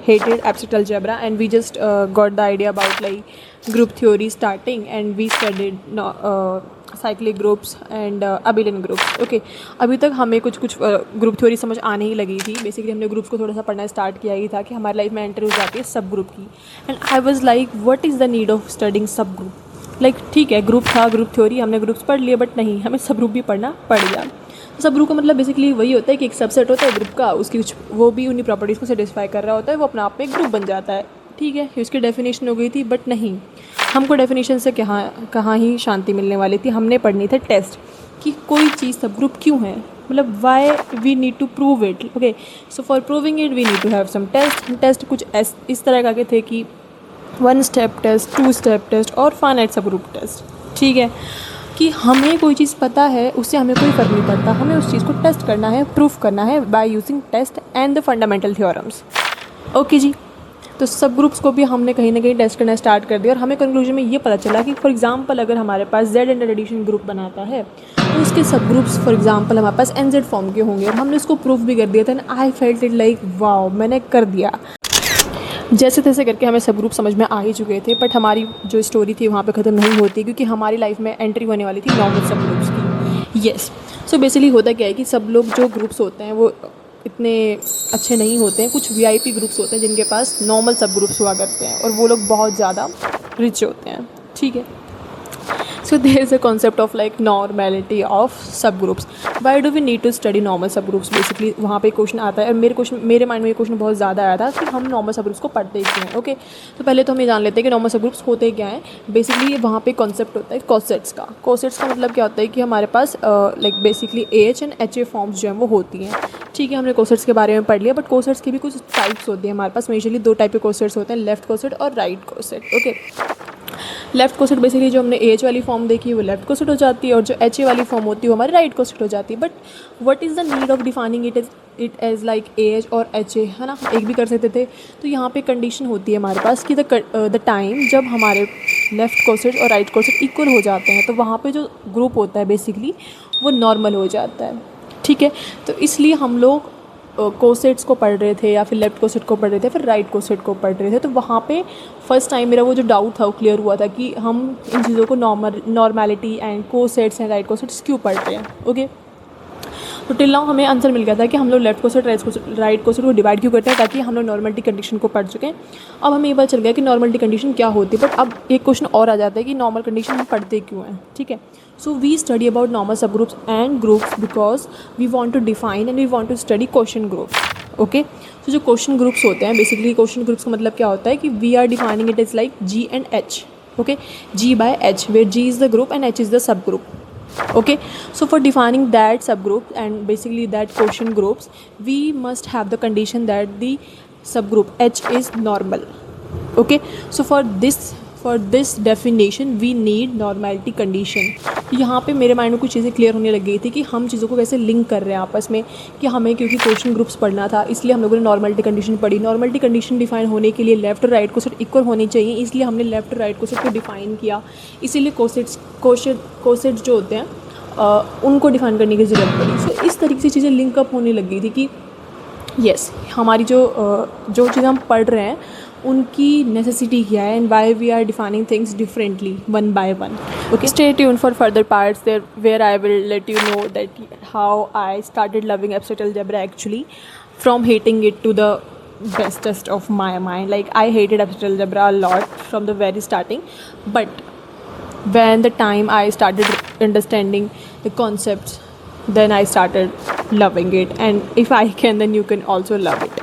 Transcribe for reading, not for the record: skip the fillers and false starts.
hated abstract algebra, and we just got the idea about like group theory starting, and we studied cyclic groups and abelian groups. Okay, अभी तक हमें कुछ group theory समझ आने ही लगी थी. Basically हमने ग्रुप्स को थोड़ा सा पढ़ना स्टार्ट किया ही था कि हमारी लाइफ में एंटर हो जाती है सब ग्रुप की. And I was like what is the need of studying सब ग्रुप. लाइक ठीक है, ग्रुप था, ग्रुप थ्योरी, हमने ग्रुप्स पढ़ लिए, बट नहीं, हमें सब ग्रुप भी पढ़ना पड़ गया. सब ग्रुप का मतलब बेसिकली वही होता है कि एक सबसेट होता है ग्रुप का, उसकी कुछ वो भी उन्हीं प्रॉपर्टीज़ को सेटिस्फाई कर रहा होता है, वो अपना आप में एक ग्रुप बन जाता है. ठीक है, उसकी डेफिनेशन हो गई थी, बट नहीं, हमको डेफिनेशन से कहाँ ही शांति मिलने वाली थी. हमने पढ़नी थी टेस्ट कि कोई चीज़ सब ग्रुप क्यों है, मतलब why we need to prove it. Okay, so for proving it we need to have some test. Test कुछ इस तरह के थे कि 1 स्टेप टेस्ट, 2 स्टेप टेस्ट और फाइनाइट सब ग्रुप टेस्ट. ठीक है, कि हमें कोई चीज़ पता है उससे हमें कोई फ़र्क नहीं पड़ता, हमें उस चीज़ को टेस्ट करना है, प्रूफ करना है by using test and the fundamental theorems. Okay जी, तो सब ग्रुप्स को भी हमने कहीं ना कहीं टेस्ट करना स्टार्ट कर दिया, और हमें कंक्लूजन में ये पता चला कि फॉर एग्जांपल अगर हमारे पास जेड एंड एडिशन ग्रुप बनाता है तो उसके सब ग्रुप्स फॉर एग्जांपल हमारे पास एन जेड फॉर्म के होंगे, और हमने उसको प्रूफ भी कर दिया था. And I felt it like wow, मैंने कर दिया. जैसे तैसे करके हमें सब ग्रुप समझ में आ ही चुके थे, बट हमारी जो स्टोरी थी वहाँ पे ख़त्म नहीं होती, क्योंकि हमारी लाइफ में एंट्री होने वाली थी नॉर्मल सब ग्रुप्स की. येस, सो बेसिकली होता क्या है कि सब लोग जो ग्रुप्स होते हैं वो इतने अच्छे नहीं होते हैं. कुछ वीआईपी ग्रुप्स होते हैं जिनके पास नॉर्मल सब ग्रुप्स हुआ करते हैं, और वो लोग बहुत ज़्यादा रिच होते हैं. ठीक है, so there is a concept of like normality of subgroups. Why do we need to study normal subgroups? Basically वहाँ पे क्वेश्चन आता है, और मेरे माइंड में ये क्वेश्चन बहुत ज़्यादा आया था कि हम नॉर्मल सबग्रुप्स को पढ़ते क्यों हैं. ओके, तो पहले तो हम ये जान लेते हैं कि नॉर्मल सबग्रुप्स होते क्या हैं. बेसिकली वहाँ पे कॉन्सेप्ट होता है कोसेट्स का. कोसेट्स का मतलब क्या होता है कि हमारे पास like basically H and H A forms जो हैं वो होती हैं. ठीक है, हमने कोसेट्स के बारे में पढ़ लिया, बट कोसेट्स की भी कुछ टाइप्स होती हैं हमारे पास. मेजरली 2 टाइप के कोसेट्स होते हैं, लेफ्ट कोसेट और right coset. Okay, left coset basically जो हमने एच वाली फॉर्म देखी है वो लेफ्ट कोसेट हो जाती है, और जो एच ए वाली फॉर्म होती है वो हमारी राइट कोसेट हो जाती है. But what is the need of defining it as like H और एच ए, है ना, एक भी कर सकते थे. तो यहाँ पे कंडीशन होती है हमारे पास कि द टाइम जब हमारे लेफ्ट कोसेट और राइट कोसेट इक्वल हो जाते हैं, तो वहाँ पे जो ग्रुप होता है बेसिकली वो नॉर्मल हो जाता है. ठीक है, तो इसलिए हम लोग कोसेट्स को पढ़ रहे थे, या फिर लेफ्ट कोसेट को पढ़ रहे थे, फिर राइट कोसेट को पढ़ रहे थे. तो वहाँ पे फर्स्ट टाइम मेरा वो जो डाउट था वो क्लियर हुआ था कि हम इन चीज़ों को normality and cosets and right cosets क्यों पढ़ रहे हैं. ओके, तो टिल नाउ हमें आंसर मिल गया था कि हम लोग लेफ्ट कोसेट राइट कोसेट को डिवाइड क्यों करते हैं, ताकि हम लोग नॉर्मलिटी कंडीशन को पढ़ चुके हैं. अब हमें ये पता चल गया कि नॉर्मलिटी कंडीशन क्या होती है. बट अब एक क्वेश्चन और आ जाता है कि नॉर्मल कंडीशन हम पढ़ते क्यों हैं. ठीक है, so we study about normal subgroups and groups because we want to define and we want to study question groups. Okay, तो जो क्वेश्चन ग्रुप्स होते हैं बेसिकली क्वेश्चन ग्रुप्स का मतलब क्या होता है कि we are defining it is like G and H. Okay, G by H, where G is the group and H is the subgroup. Okay, so for defining that subgroup and basically that quotient groups, we must have the condition that the subgroup H is normal. Okay, so for this definition we need normality condition. यहाँ पे मेरे mind में कुछ चीज़ें clear होने लग गई थी कि हम चीज़ों को कैसे लिंक कर रहे हैं आपस में, कि हमें क्योंकि क्वेश्चन ग्रुप्स पढ़ना था इसलिए हम लोगों ने नॉर्मलिटी कंडीशन पढ़ी. नॉर्मलिटी कंडीशन डिफाइन होने के लिए लेफ्ट और राइट कोसेट इक्वल होनी चाहिए, इसलिए हमने लेफ्ट और राइट कोसेट को डिफाइन किया. इसीलिए कोसेट जो होते हैं उनको डिफाइन करने की ज़रूरत पड़ी. सो इस तरीके से चीज़ें लिंकअप होने लग गई थी कि येस हमारी जो चीज़ें हम पढ़ रहे हैं उनकी नेसेसिटी क्या है, and why we are defining things differently one by one. Okay, stay tuned for further parts there where I will let you know that how I started loving abstract algebra actually from hating it to the bestest of my mind. Like I hated abstract algebra a lot from the very starting, but when the time I started understanding the concepts, then I started loving it, and if I can, then you can also love it.